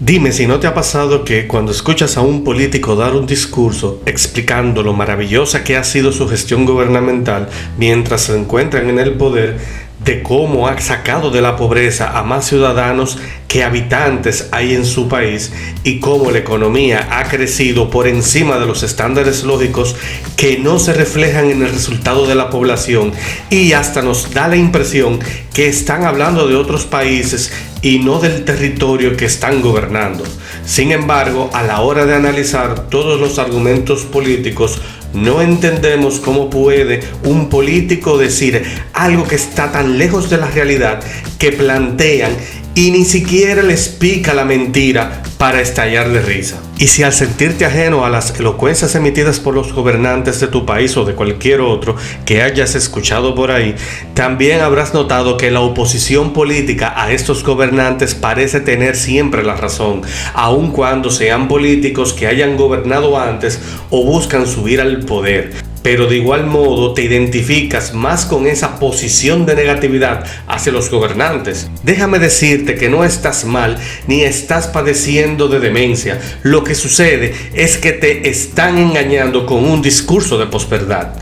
Dime si no te ha pasado que cuando escuchas a un político dar un discurso explicando lo maravillosa que ha sido su gestión gubernamental mientras se encuentran en el poder, de cómo ha sacado de la pobreza a más ciudadanos que habitantes hay en su país y cómo la economía ha crecido por encima de los estándares lógicos que no se reflejan en el resultado de la población, y hasta nos da la impresión que están hablando de otros países y no del territorio que están gobernando. Sin embargo, a la hora de analizar todos los argumentos políticos, no entendemos cómo puede un político decir algo que está tan lejos de la realidad que plantean y ni siquiera les pica la mentira para estallar de risa. Y si al sentirte ajeno a las elocuencias emitidas por los gobernantes de tu país o de cualquier otro que hayas escuchado por ahí, también habrás notado que la oposición política a estos gobernantes parece tener siempre la razón, aun cuando sean políticos que hayan gobernado antes o buscan subir al poder. Pero de igual modo te identificas más con esa posición de negatividad hacia los gobernantes. Déjame decirte que no estás mal ni estás padeciendo de demencia. Lo que sucede es que te están engañando con un discurso de posverdad.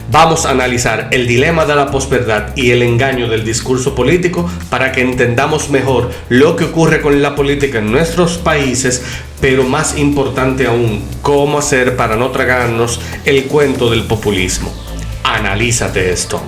Vamos a analizar el dilema de la posverdad y el engaño del discurso político para que entendamos mejor lo que ocurre con la política en nuestros países, pero más importante aún, cómo hacer para no tragarnos el cuento del populismo. Analízate esto.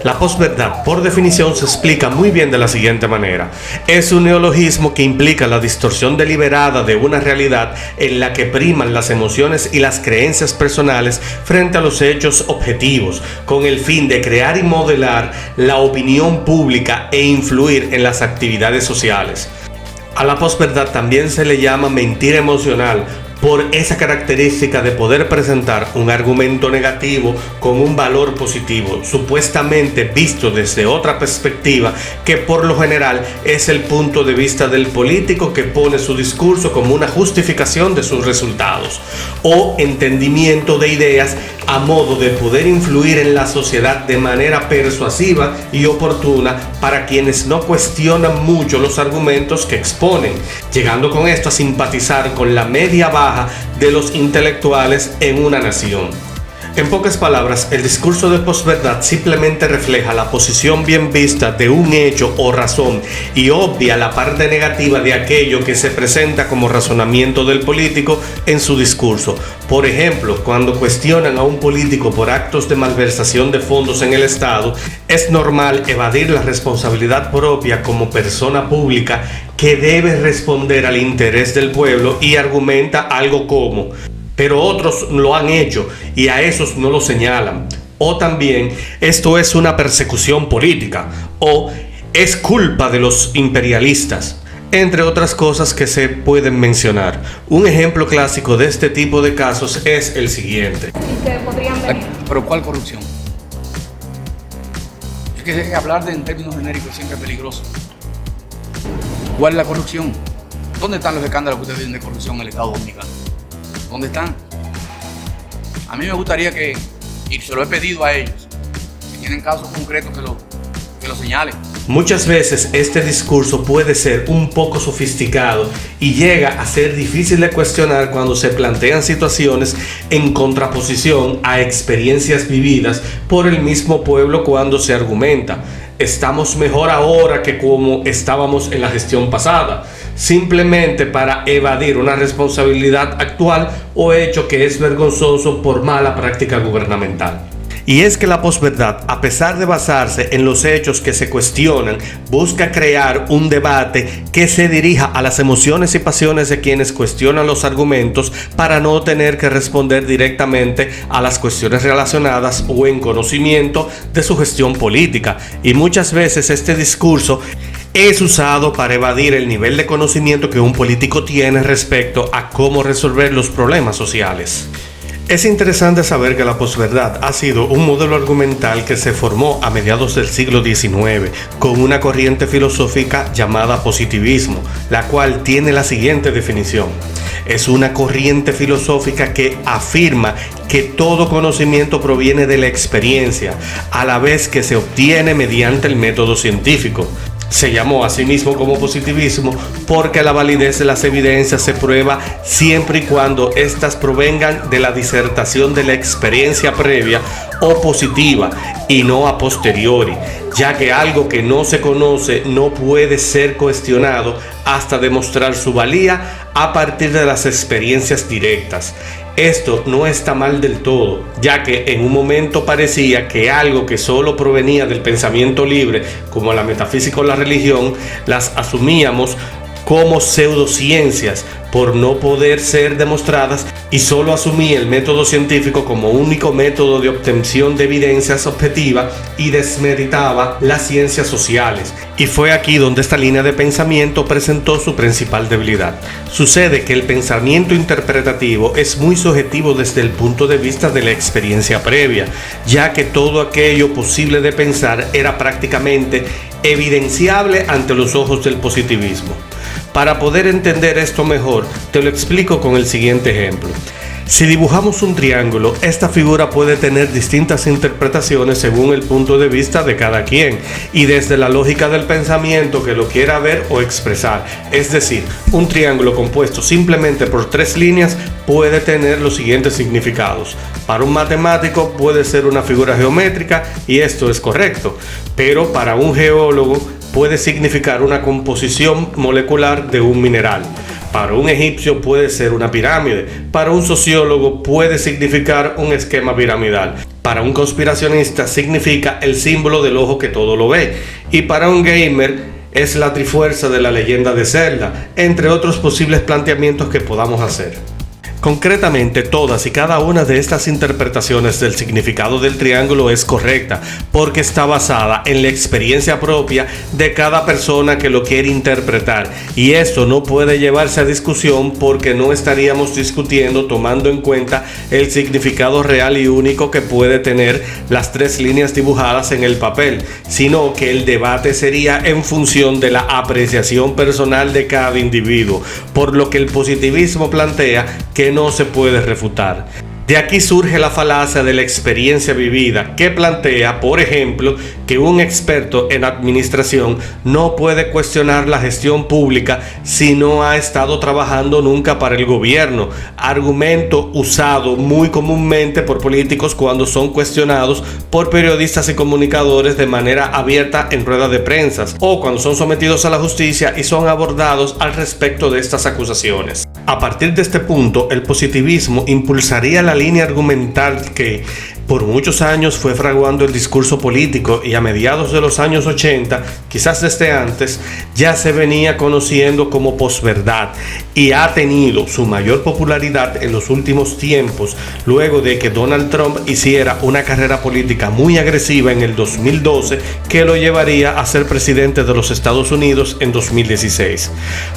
La posverdad, por definición, se explica muy bien de la siguiente manera. Es un neologismo que implica la distorsión deliberada de una realidad en la que priman las emociones y las creencias personales frente a los hechos objetivos, con el fin de crear y modelar la opinión pública e influir en las actividades sociales. A la posverdad también se le llama mentira emocional, por esa característica de poder presentar un argumento negativo con un valor positivo, supuestamente visto desde otra perspectiva, que por lo general es el punto de vista del político que pone su discurso como una justificación de sus resultados, o entendimiento de ideas a modo de poder influir en la sociedad de manera persuasiva y oportuna para quienes no cuestionan mucho los argumentos que exponen, llegando con esto a simpatizar con la media baja de los intelectuales en una nación. En pocas palabras, el discurso de posverdad simplemente refleja la posición bien vista de un hecho o razón y obvia la parte negativa de aquello que se presenta como razonamiento del político en su discurso. Por ejemplo, cuando cuestionan a un político por actos de malversación de fondos en el Estado, es normal evadir la responsabilidad propia como persona pública que debe responder al interés del pueblo y argumenta algo como: pero otros lo han hecho y a esos no lo señalan. O también, esto es una persecución política. O es culpa de los imperialistas. Entre otras cosas que se pueden mencionar. Un ejemplo clásico de este tipo de casos es el siguiente. ¿Y que podrían venir? ¿Pero cuál corrupción? Es que hablar en términos genéricos siempre es peligroso. ¿Cuál es la corrupción? ¿Dónde están los escándalos que ustedes tienen de corrupción en el Estado Dominicano? ¿Dónde están? A mí me gustaría que, y se lo he pedido a ellos, que tienen casos concretos que lo señalen. Muchas veces este discurso puede ser un poco sofisticado y llega a ser difícil de cuestionar cuando se plantean situaciones en contraposición a experiencias vividas por el mismo pueblo cuando se argumenta: estamos mejor ahora que como estábamos en la gestión pasada, simplemente para evadir una responsabilidad actual o hecho que es vergonzoso por mala práctica gubernamental. Y es que la posverdad, a pesar de basarse en los hechos que se cuestionan, busca crear un debate que se dirija a las emociones y pasiones de quienes cuestionan los argumentos para no tener que responder directamente a las cuestiones relacionadas o en conocimiento de su gestión política. Y muchas veces este discurso es usado para evadir el nivel de conocimiento que un político tiene respecto a cómo resolver los problemas sociales. Es interesante saber que la posverdad ha sido un modelo argumental que se formó a mediados del siglo XIX con una corriente filosófica llamada positivismo, la cual tiene la siguiente definición. Es una corriente filosófica que afirma que todo conocimiento proviene de la experiencia, a la vez que se obtiene mediante el método científico. Se llamó a sí mismo como positivismo porque la validez de las evidencias se prueba siempre y cuando éstas provengan de la disertación de la experiencia previa o positiva y no a posteriori, ya que algo que no se conoce no puede ser cuestionado hasta demostrar su valía a partir de las experiencias directas. Esto no está mal del todo, ya que en un momento parecía que algo que solo provenía del pensamiento libre, como la metafísica o la religión, las asumíamos como pseudociencias por no poder ser demostradas y solo asumía el método científico como único método de obtención de evidencias objetivas y desmeritaba las ciencias sociales. Y fue aquí donde esta línea de pensamiento presentó su principal debilidad. Sucede que el pensamiento interpretativo es muy subjetivo desde el punto de vista de la experiencia previa, ya que todo aquello posible de pensar era prácticamente evidenciable ante los ojos del positivismo. Para poder entender esto mejor, te lo explico con el siguiente ejemplo. Si dibujamos un triángulo, esta figura puede tener distintas interpretaciones según el punto de vista de cada quien y desde la lógica del pensamiento que lo quiera ver o expresar. Es decir, un triángulo compuesto simplemente por 3 líneas puede tener los siguientes significados. Para un matemático puede ser una figura geométrica y esto es correcto, pero para un geólogo puede significar una composición molecular de un mineral. Para un egipcio puede ser una pirámide. Para un sociólogo puede significar un esquema piramidal. Para un conspiracionista significa el símbolo del ojo que todo lo ve. Y para un gamer es la trifuerza de la leyenda de Zelda, entre otros posibles planteamientos que podamos hacer. Concretamente, todas y cada una de estas interpretaciones del significado del triángulo es correcta, porque está basada en la experiencia propia de cada persona que lo quiere interpretar, y esto no puede llevarse a discusión porque no estaríamos discutiendo tomando en cuenta el significado real y único que puede tener las 3 líneas dibujadas en el papel, sino que el debate sería en función de la apreciación personal de cada individuo, por lo que el positivismo plantea que no se puede refutar. De aquí surge la falacia de la experiencia vivida, que plantea, por ejemplo, que un experto en administración no puede cuestionar la gestión pública si no ha estado trabajando nunca para el gobierno, argumento usado muy comúnmente por políticos cuando son cuestionados por periodistas y comunicadores de manera abierta en ruedas de prensa, o cuando son sometidos a la justicia y son abordados al respecto de estas acusaciones. A partir de este punto, el positivismo impulsaría la línea argumental que por muchos años fue fraguando el discurso político y a mediados de los años 80, quizás desde antes, ya se venía conociendo como posverdad y ha tenido su mayor popularidad en los últimos tiempos, luego de que Donald Trump hiciera una carrera política muy agresiva en el 2012 que lo llevaría a ser presidente de los Estados Unidos en 2016.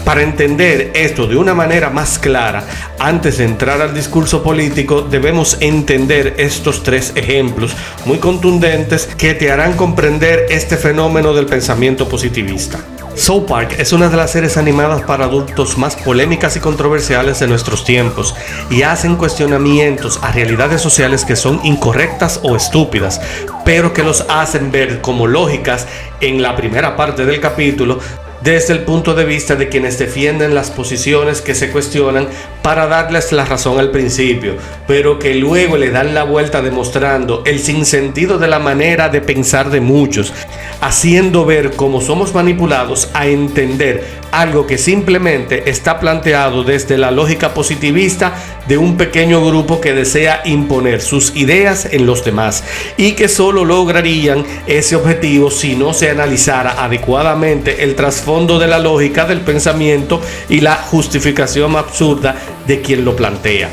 Para entender esto de una manera más clara, antes de entrar al discurso político, debemos entender estos 3 ejemplos muy contundentes que te harán comprender este fenómeno del pensamiento positivista. South Park es una de las series animadas para adultos más polémicas y controversiales de nuestros tiempos y hacen cuestionamientos a realidades sociales que son incorrectas o estúpidas, pero que los hacen ver como lógicas en la primera parte del capítulo desde el punto de vista de quienes defienden las posiciones que se cuestionan para darles la razón al principio, pero que luego le dan la vuelta demostrando el sinsentido de la manera de pensar de muchos, haciendo ver cómo somos manipulados a entender algo que simplemente está planteado desde la lógica positivista de un pequeño grupo que desea imponer sus ideas en los demás y que solo lograrían ese objetivo si no se analizara adecuadamente el trasfondo de la lógica del pensamiento y la justificación absurda de quien lo plantea.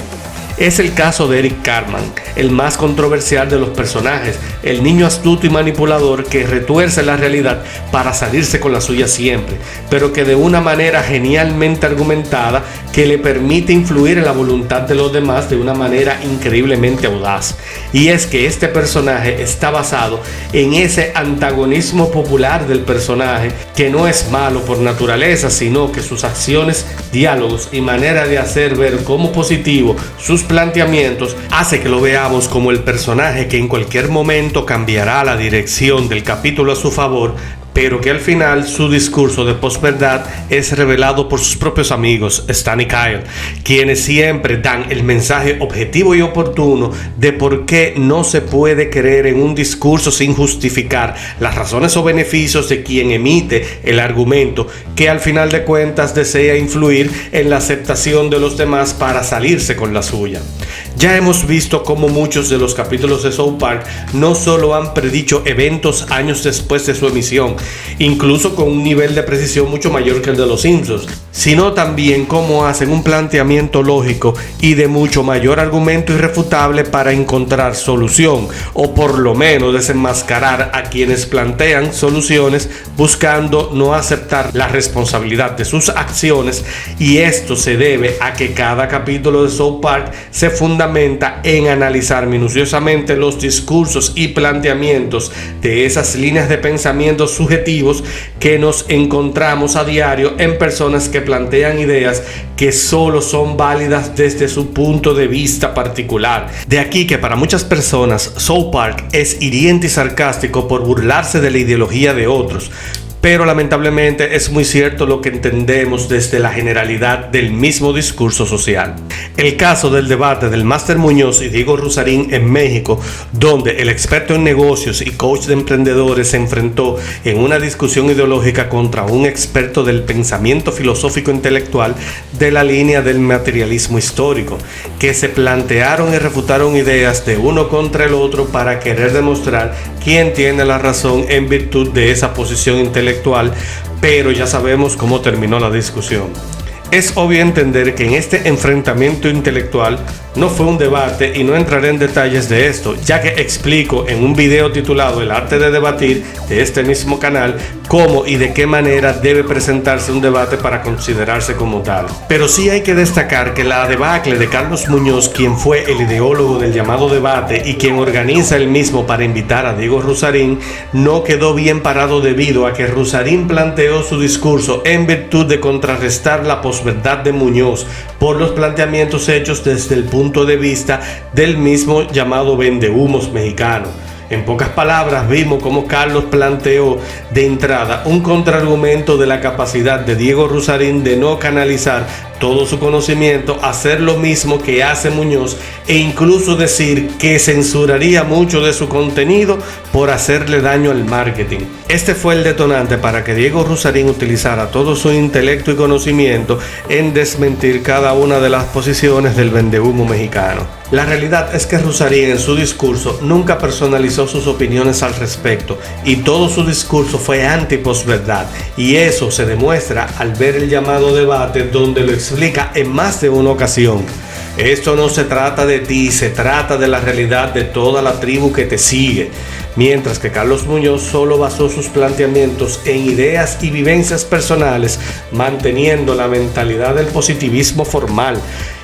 Es el caso de Eric Cartman, el más controversial de los personajes, el niño astuto y manipulador que retuerce la realidad para salirse con la suya siempre, pero que de una manera genialmente argumentada que le permite influir en la voluntad de los demás de una manera increíblemente audaz. Y es que este personaje está basado en ese antagonismo popular del personaje, que no es malo por naturaleza, sino que sus acciones, diálogos y manera de hacer ver como positivo sus planteamientos hace que lo veamos como el personaje que en cualquier momento cambiará la dirección del capítulo a su favor, pero que al final su discurso de posverdad es revelado por sus propios amigos, Stan y Kyle, quienes siempre dan el mensaje objetivo y oportuno de por qué no se puede creer en un discurso sin justificar las razones o beneficios de quien emite el argumento, que al final de cuentas desea influir en la aceptación de los demás para salirse con la suya. Ya hemos visto cómo muchos de los capítulos de South Park no solo han predicho eventos años después de su emisión, incluso con un nivel de precisión mucho mayor que el de los Simpsons, sino también cómo hacen un planteamiento lógico y de mucho mayor argumento irrefutable para encontrar solución, o por lo menos desenmascarar a quienes plantean soluciones buscando no aceptar la responsabilidad de sus acciones. Y esto se debe a que cada capítulo de South Park se fundamenta en analizar minuciosamente los discursos y planteamientos de esas líneas de pensamiento subjetivos que nos encontramos a diario en personas que plantean ideas que solo son válidas desde su punto de vista particular. De aquí que para muchas personas South Park es hiriente y sarcástico por burlarse de la ideología de otros. Pero lamentablemente es muy cierto lo que entendemos desde la generalidad del mismo discurso social. El caso del debate del Máster Muñoz y Diego Rusarín en México, donde el experto en negocios y coach de emprendedores se enfrentó en una discusión ideológica contra un experto del pensamiento filosófico intelectual de la línea del materialismo histórico, que se plantearon y refutaron ideas de uno contra el otro para querer demostrar quién tiene la razón en virtud de esa posición intelectual. Pero ya sabemos cómo terminó la discusión. Es obvio entender que en este enfrentamiento intelectual no fue un debate, y no entraré en detalles de esto, ya que explico en un video titulado El arte de debatir de este mismo canal cómo y de qué manera debe presentarse un debate para considerarse como tal. Pero sí hay que destacar que la debacle de Carlos Muñoz, quien fue el ideólogo del llamado debate y quien organiza el mismo para invitar a Diego Rusarín, no quedó bien parado debido a que Rusarín planteó su discurso en virtud de contrarrestar la posverdad de Muñoz por los planteamientos hechos desde el punto de vista del mismo llamado vendehumos mexicano. En pocas palabras, vimos cómo Carlos planteó de entrada un contraargumento de la capacidad de Diego Rusarín de no canalizar todo su conocimiento, hacer lo mismo que hace Muñoz, e incluso decir que censuraría mucho de su contenido por hacerle daño al marketing. Este fue el detonante para que Diego Rusarín utilizara todo su intelecto y conocimiento en desmentir cada una de las posiciones del vendehumo mexicano. La realidad es que Rusarín en su discurso nunca personalizó sus opiniones al respecto, y todo su discurso fue anti-posverdad, y eso se demuestra al ver el llamado debate, donde lo explica en más de una ocasión. Esto no se trata de ti, se trata de la realidad de toda la tribu que te sigue. Mientras que Carlos Muñoz solo basó sus planteamientos en ideas y vivencias personales, manteniendo la mentalidad del positivismo formal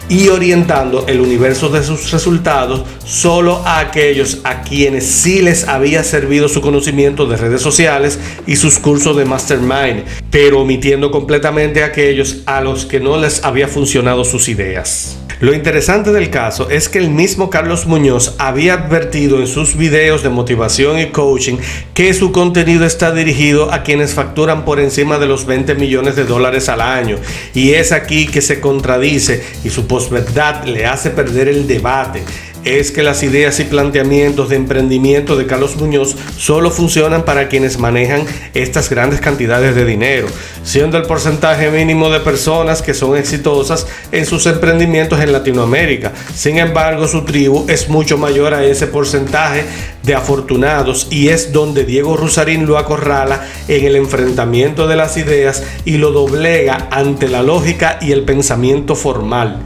y orientando el universo de sus resultados solo a aquellos a quienes sí les había servido su conocimiento de redes sociales y sus cursos de Mastermind, pero omitiendo completamente a aquellos a los que no les había funcionado sus ideas. Lo interesante del caso es que el mismo Carlos Muñoz había advertido en sus videos de motivación y coaching que su contenido está dirigido a quienes facturan por encima de los $20 millones al año, y es aquí que se contradice y su posverdad le hace perder el debate. Es que las ideas y planteamientos de emprendimiento de Carlos Muñoz solo funcionan para quienes manejan estas grandes cantidades de dinero, siendo el porcentaje mínimo de personas que son exitosas en sus emprendimientos en Latinoamérica. Sin embargo, su tribu es mucho mayor a ese porcentaje de afortunados, y es donde Diego Rusarín lo acorrala en el enfrentamiento de las ideas y lo doblega ante la lógica y el pensamiento formal.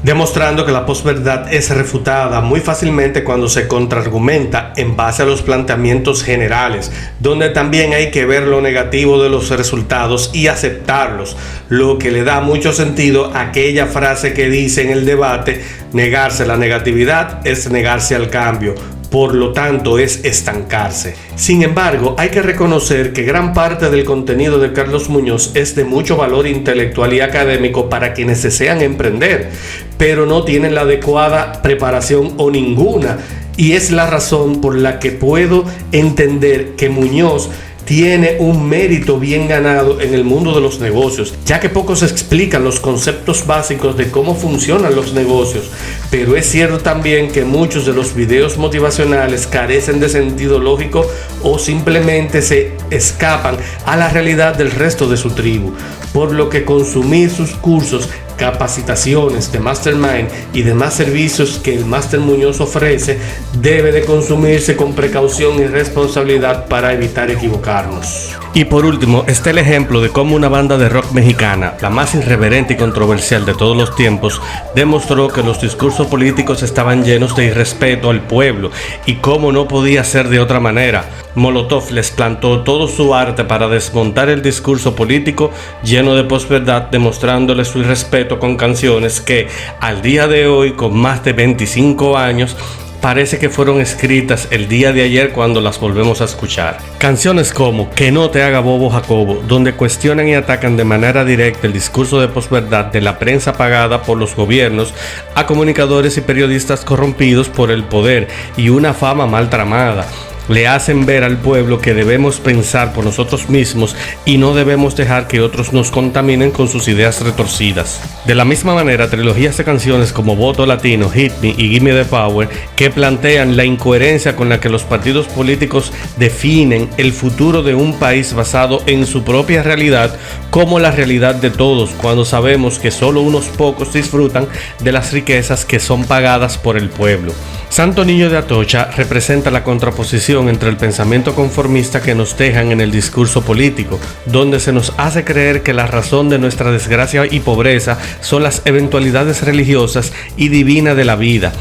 demostrando que la posverdad es refutada muy fácilmente cuando se contraargumenta en base a los planteamientos generales, donde también hay que ver lo negativo de los resultados y aceptarlos, lo que le da mucho sentido a aquella frase que dice en el debate: negarse la negatividad es negarse al cambio. Por lo tanto, es estancarse. Sin embargo, hay que reconocer que gran parte del contenido de Carlos Muñoz es de mucho valor intelectual y académico para quienes desean emprender, pero no tienen la adecuada preparación o ninguna. Y es la razón por la que puedo entender que Muñoz tiene un mérito bien ganado en el mundo de los negocios, ya que pocos explican los conceptos básicos de cómo funcionan los negocios, pero es cierto también que muchos de los videos motivacionales carecen de sentido lógico o simplemente se escapan a la realidad del resto de su tribu, por lo que consumir sus cursos, capacitaciones de Mastermind y demás servicios que el Máster Muñoz ofrece debe de consumirse con precaución y responsabilidad para evitar equivocarnos. Y por último está el ejemplo de cómo una banda de rock mexicana, la más irreverente y controversial de todos los tiempos, demostró que los discursos políticos estaban llenos de irrespeto al pueblo y cómo no podía ser de otra manera. Molotov les plantó todo su arte para desmontar el discurso político lleno de posverdad, demostrándole su irrespeto con canciones que al día de hoy, con más de 25 años, parece que fueron escritas el día de ayer cuando las volvemos a escuchar. Canciones como Que no te haga bobo Jacobo, donde cuestionan y atacan de manera directa el discurso de posverdad de la prensa pagada por los gobiernos a comunicadores y periodistas corrompidos por el poder y una fama mal tramada. Le hacen ver al pueblo que debemos pensar por nosotros mismos y no debemos dejar que otros nos contaminen con sus ideas retorcidas. De la misma manera, trilogías de canciones como Voto Latino, Hit Me y Gimme the Power, que plantean la incoherencia con la que los partidos políticos definen el futuro de un país basado en su propia realidad como la realidad de todos, cuando sabemos que solo unos pocos disfrutan de las riquezas que son pagadas por el pueblo. Santo Niño de Atocha representa la contraposición entre el pensamiento conformista que nos dejan en el discurso político, donde se nos hace creer que la razón de nuestra desgracia y pobreza son las eventualidades religiosas y divinas de la vida,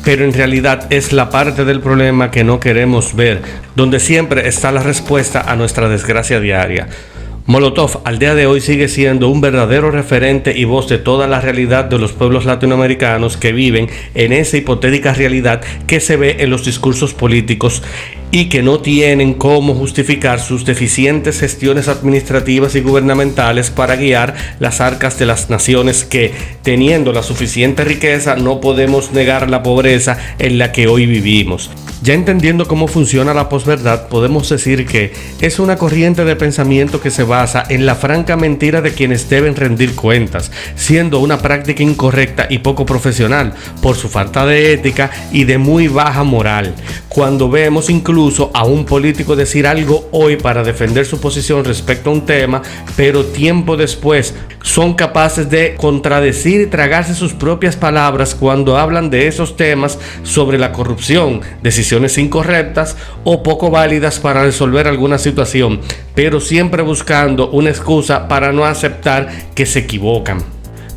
pero en realidad es la parte del problema que no queremos ver, donde siempre está la respuesta a nuestra desgracia diaria. Molotov al día de hoy sigue siendo un verdadero referente y voz de toda la realidad de los pueblos latinoamericanos que viven en esa hipotética realidad que se ve en los discursos políticos y que no tienen cómo justificar sus deficientes gestiones administrativas y gubernamentales para guiar las arcas de las naciones que, teniendo la suficiente riqueza, no podemos negar la pobreza en la que hoy vivimos. Ya entendiendo cómo funciona la posverdad, podemos decir que es una corriente de pensamiento que se basa en la franca mentira de quienes deben rendir cuentas, siendo una práctica incorrecta y poco profesional por su falta de ética y de muy baja moral. Cuando vemos incluso a un político decir algo hoy para defender su posición respecto a un tema, pero tiempo después son capaces de contradecir y tragarse sus propias palabras cuando hablan de esos temas sobre la corrupción, decisiones incorrectas o poco válidas para resolver alguna situación, pero siempre buscando una excusa para no aceptar que se equivocan.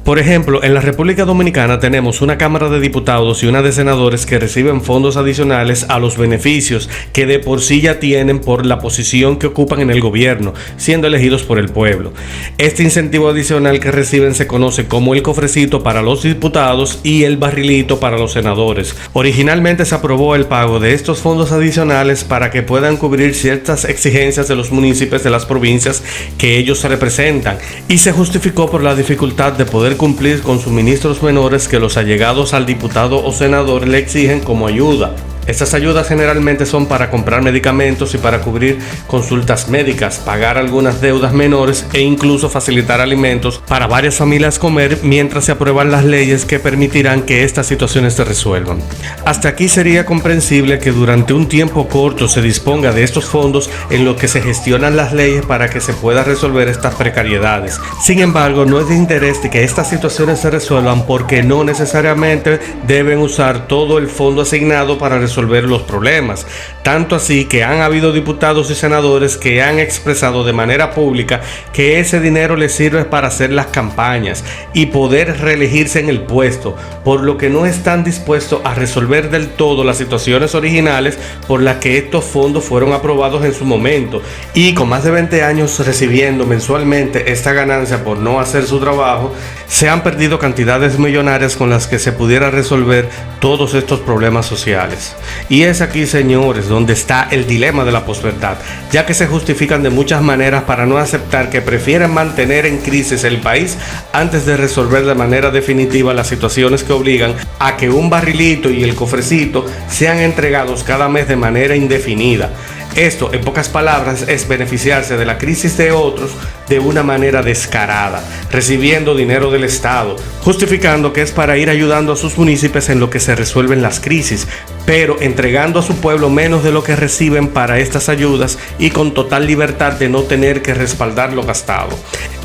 Por ejemplo, en la República Dominicana tenemos una Cámara de Diputados y una de Senadores que reciben fondos adicionales a los beneficios que de por sí ya tienen por la posición que ocupan en el gobierno, siendo elegidos por el pueblo. Este incentivo adicional que reciben se conoce como el cofrecito para los diputados y el barrilito para los senadores. Originalmente se aprobó el pago de estos fondos adicionales para que puedan cubrir ciertas exigencias de los municipios de las provincias que ellos representan y se justificó por la dificultad de poder cumplir con suministros menores que los allegados al diputado o senador le exigen como ayuda. Estas ayudas generalmente son para comprar medicamentos y para cubrir consultas médicas, pagar algunas deudas menores e incluso facilitar alimentos para varias familias comer mientras se aprueban las leyes que permitirán que estas situaciones se resuelvan. Hasta aquí sería comprensible que durante un tiempo corto se disponga de estos fondos en lo que se gestionan las leyes para que se pueda resolver estas precariedades. Sin embargo, no es de interés de que estas situaciones se resuelvan porque no necesariamente deben usar todo el fondo asignado para resolver resolver los problemas. Tanto así que han habido diputados y senadores que han expresado de manera pública que ese dinero les sirve para hacer las campañas y poder reelegirse en el puesto, por lo que no están dispuestos a resolver del todo las situaciones originales por las que estos fondos fueron aprobados en su momento, y con más de 20 años recibiendo mensualmente esta ganancia por no hacer su trabajo, se han perdido cantidades millonarias con las que se pudiera resolver todos estos problemas sociales. Y es aquí, señores, donde está el dilema de la posverdad, ya que se justifican de muchas maneras para no aceptar que prefieren mantener en crisis el país antes de resolver de manera definitiva las situaciones que obligan a que un barrilito y el cofrecito sean entregados cada mes de manera indefinida. Esto, en pocas palabras, es beneficiarse de la crisis de otros de una manera descarada, recibiendo dinero del Estado, justificando que es para ir ayudando a sus municipios en lo que se resuelven las crisis, pero entregando a su pueblo menos de lo que reciben para estas ayudas y con total libertad de no tener que respaldar lo gastado.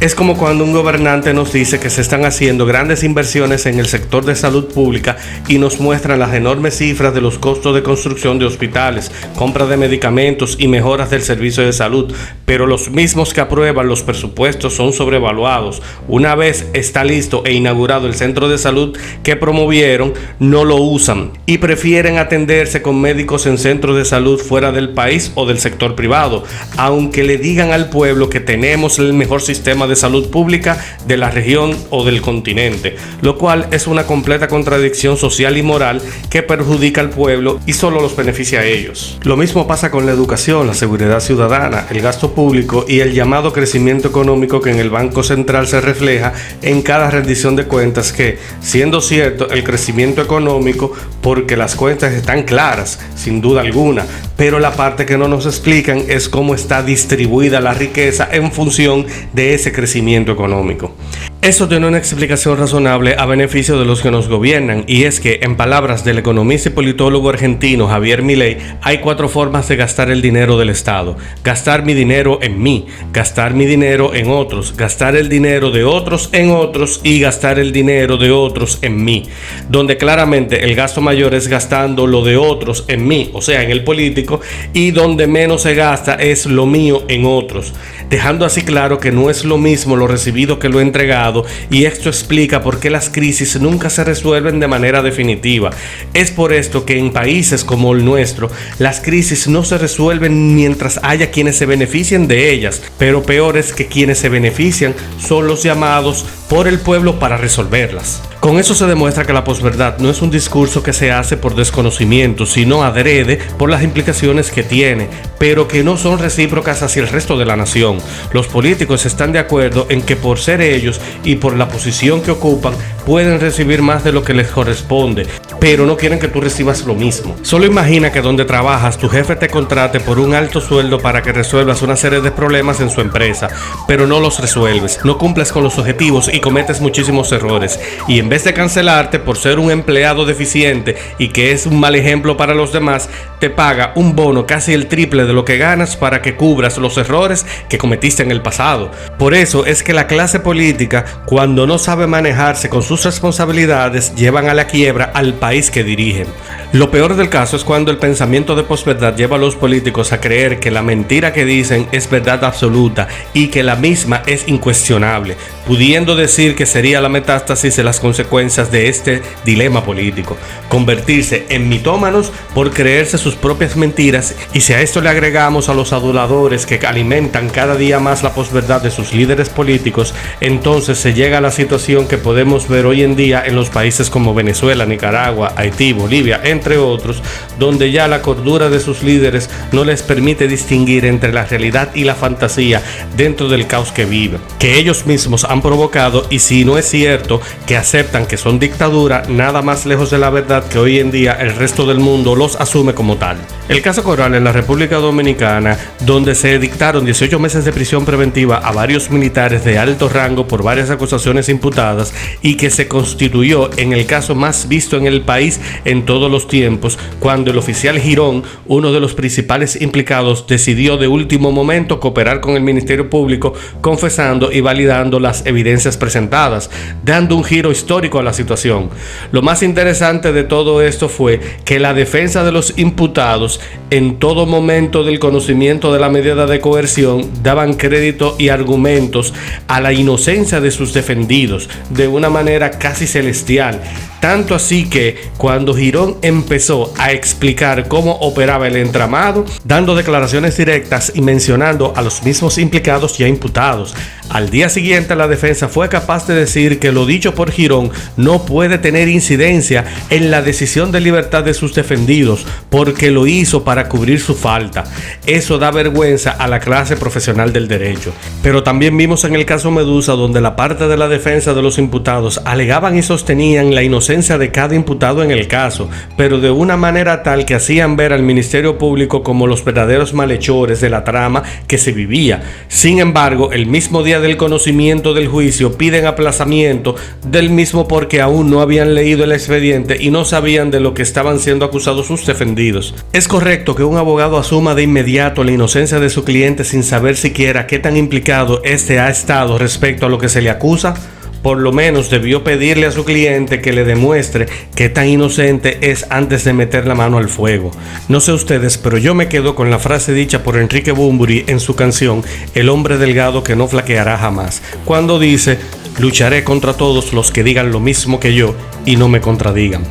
Es como cuando un gobernante nos dice que se están haciendo grandes inversiones en el sector de salud pública y nos muestran las enormes cifras de los costos de construcción de hospitales, compra de medicamentos y mejoras del servicio de salud, pero los mismos que aprueban los presupuestos son sobrevaluados. Una vez está listo e inaugurado el centro de salud que promovieron, no lo usan y prefieren atenderse con médicos en centros de salud fuera del país o del sector privado, aunque le digan al pueblo que tenemos el mejor sistema de salud pública de la región o del continente, lo cual es una completa contradicción social y moral que perjudica al pueblo y solo los beneficia a ellos. Lo mismo pasa con la educación, la seguridad ciudadana, el gasto público y el llamado crecimiento económico que en el Banco Central se refleja en cada rendición de cuentas que, siendo cierto el crecimiento económico, porque las cuentas están claras, sin duda alguna, pero la parte que no nos explican es cómo está distribuida la riqueza en función de ese crecimiento económico. Eso tiene una explicación razonable a beneficio de los que nos gobiernan, y es que, en palabras del economista y politólogo argentino Javier Milei, hay 4 formas de gastar el dinero del Estado: gastar mi dinero en mí, gastar mi dinero en otros, gastar el dinero de otros en otros y gastar el dinero de otros en mí, donde claramente el gasto mayor es gastando lo de otros en mí, o sea, en el político, y donde menos se gasta es lo mío en otros, dejando así claro que no es lo mismo lo recibido que lo entregado, y esto explica por qué las crisis nunca se resuelven de manera definitiva. Es por esto que en países como el nuestro, las crisis no se resuelven mientras haya quienes se beneficien de ellas, pero peor es que quienes se benefician son los llamados por el pueblo para resolverlas. Con eso se demuestra que la posverdad no es un discurso que se hace por desconocimiento, sino adrede por las implicaciones que tiene, pero que no son recíprocas hacia el resto de la nación. Los políticos están de acuerdo en que por ser ellos y por la posición que ocupan pueden recibir más de lo que les corresponde, pero no quieren que tú recibas lo mismo. Solo imagina que donde trabajas tu jefe te contrate por un alto sueldo para que resuelvas una serie de problemas en su empresa, pero no los resuelves, no cumples con los objetivos y cometes muchísimos errores, y en vez de cancelarte por ser un empleado deficiente y que es un mal ejemplo para los demás, te paga un bono casi el triple de lo que ganas para que cubras los errores que cometiste en el pasado. Por eso es que la clase política, cuando no sabe manejarse con sus responsabilidades, llevan a la quiebra al país que dirigen. Lo peor del caso es cuando el pensamiento de posverdad lleva a los políticos a creer que la mentira que dicen es verdad absoluta y que la misma es incuestionable, pudiendo decir que sería la metástasis de las consecuencias de este dilema político: convertirse en mitómanos por creerse sus propias mentiras. Y si a esto le agregamos a los aduladores que alimentan cada día más la posverdad de sus líderes políticos, entonces se llega a la situación que podemos ver hoy en día en los países como Venezuela, Nicaragua, Haití, Bolivia, entre otros, donde ya la cordura de sus líderes no les permite distinguir entre la realidad y la fantasía dentro del caos que viven, que ellos mismos han provocado, y si no es cierto que aceptan que son dictadura, nada más lejos de la verdad que hoy en día el resto del mundo los asume como tal. El caso Corral en la República Dominicana, donde se dictaron 18 meses de prisión preventiva a varios militares de alto rango por varias acusaciones imputadas, y que se constituyó en el caso más visto en el país país en todos los tiempos, cuando el oficial Girón, uno de los principales implicados, decidió de último momento cooperar con el Ministerio Público, confesando y validando las evidencias presentadas, dando un giro histórico a la situación. Lo más interesante de todo esto fue que la defensa de los imputados, en todo momento del conocimiento de la medida de coerción, daban crédito y argumentos a la inocencia de sus defendidos de una manera casi celestial. Tanto así que cuando Girón empezó a explicar cómo operaba el entramado, dando declaraciones directas y mencionando a los mismos implicados ya imputados, al día siguiente la defensa fue capaz de decir que lo dicho por Girón no puede tener incidencia en la decisión de libertad de sus defendidos, porque lo hizo para cubrir su falta. Eso da vergüenza a la clase profesional del derecho. Pero también vimos en el caso Medusa, donde la parte de la defensa de los imputados alegaban y sostenían la inocencia de cada imputado en el caso, pero de una manera tal que hacían ver al Ministerio Público como los verdaderos malhechores de la trama que se vivía. Sin embargo, el mismo día del conocimiento del juicio piden aplazamiento del mismo porque aún no habían leído el expediente y no sabían de lo que estaban siendo acusados sus defendidos. ¿Es correcto que un abogado asuma de inmediato la inocencia de su cliente sin saber siquiera qué tan implicado éste ha estado respecto a lo que se le acusa? Por lo menos debió pedirle a su cliente que le demuestre qué tan inocente es antes de meter la mano al fuego. No sé ustedes, pero yo me quedo con la frase dicha por Enrique Bunbury en su canción El hombre delgado que no flaqueará jamás, cuando dice: lucharé contra todos los que digan lo mismo que yo y no me contradigan.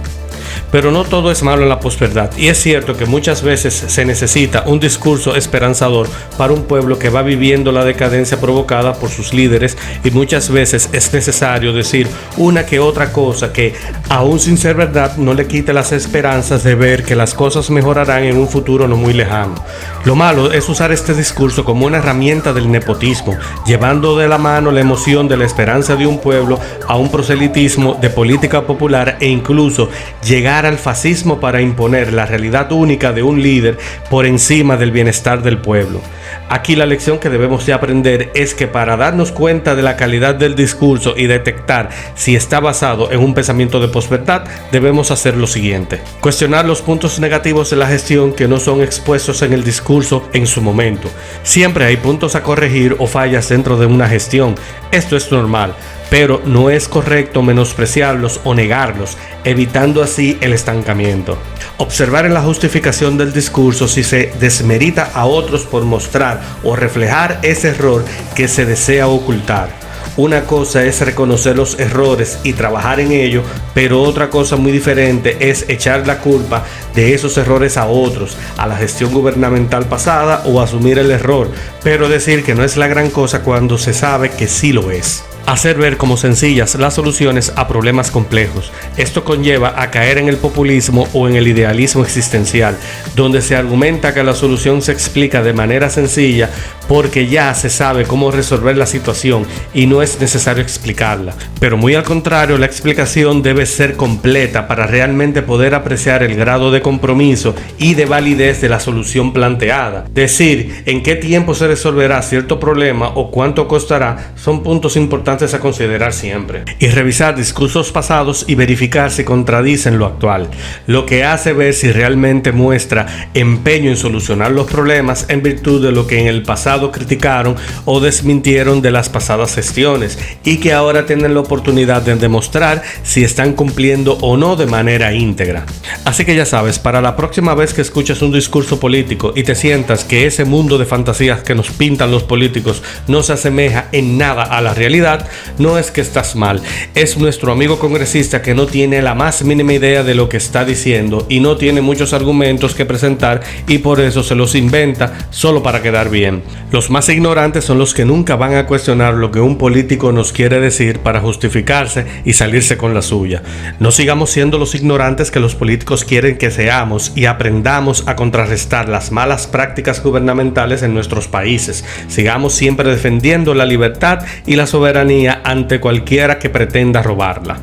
Pero no todo es malo en la posverdad, y es cierto que muchas veces se necesita un discurso esperanzador para un pueblo que va viviendo la decadencia provocada por sus líderes, y muchas veces es necesario decir una que otra cosa que, aún sin ser verdad, no le quite las esperanzas de ver que las cosas mejorarán en un futuro no muy lejano. Lo malo es usar este discurso como una herramienta del nepotismo, llevando de la mano la emoción de la esperanza de un pueblo a un proselitismo de política popular e incluso llegar al fascismo para imponer la realidad única de un líder por encima del bienestar del pueblo. Aquí la lección que debemos de aprender es que para darnos cuenta de la calidad del discurso y detectar si está basado en un pensamiento de posverdad, debemos hacer lo siguiente: cuestionar los puntos negativos de la gestión que no son expuestos en el discurso en su momento. Siempre hay puntos a corregir o fallas dentro de una gestión. Esto es normal, pero no es correcto menospreciarlos o negarlos, evitando así el estancamiento. Observar en la justificación del discurso si se desmerita a otros por mostrar o reflejar ese error que se desea ocultar. Una cosa es reconocer los errores y trabajar en ello, pero otra cosa muy diferente es echar la culpa de esos errores a otros, a la gestión gubernamental pasada, o asumir el error, pero decir que no es la gran cosa cuando se sabe que sí lo es. Hacer ver como sencillas las soluciones a problemas complejos. Esto conlleva a caer en el populismo o en el idealismo existencial, donde se argumenta que la solución se explica de manera sencilla porque ya se sabe cómo resolver la situación y no es necesario explicarla. Pero muy al contrario, la explicación debe ser completa para realmente poder apreciar el grado de compromiso y de validez de la solución planteada. Decir en qué tiempo se resolverá cierto problema o cuánto costará son puntos importantes a considerar siempre, y revisar discursos pasados y verificar si contradicen lo actual, lo que hace ver si realmente muestra empeño en solucionar los problemas en virtud de lo que en el pasado criticaron o desmintieron de las pasadas gestiones y que ahora tienen la oportunidad de demostrar si están cumpliendo o no de manera íntegra. Así que ya sabes, para la próxima vez que escuches un discurso político y te sientas que ese mundo de fantasías que nos pintan los políticos no se asemeja en nada a la realidad, no es que estás mal, es nuestro amigo congresista que no tiene la más mínima idea de lo que está diciendo y no tiene muchos argumentos que presentar y por eso se los inventa solo para quedar bien. Los más ignorantes son los que nunca van a cuestionar lo que un político nos quiere decir para justificarse y salirse con la suya. No sigamos siendo los ignorantes que los políticos quieren que seamos y aprendamos a contrarrestar las malas prácticas gubernamentales en nuestros países. Sigamos siempre defendiendo la libertad y la soberanía ante cualquiera que pretenda robarla.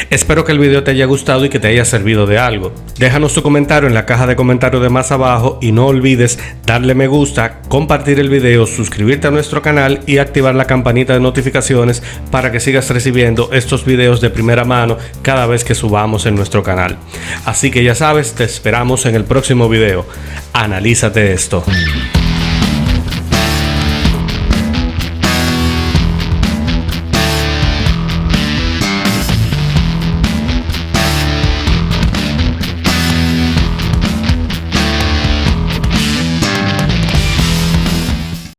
Espero que el video te haya gustado y que te haya servido de algo. Déjanos tu comentario en la caja de comentarios de más abajo y no olvides darle me gusta, compartir el video, suscribirte a nuestro canal y activar la campanita de notificaciones para que sigas recibiendo estos videos de primera mano cada vez que subamos en nuestro canal. Así que ya sabes, te esperamos en el próximo video. Analízate esto.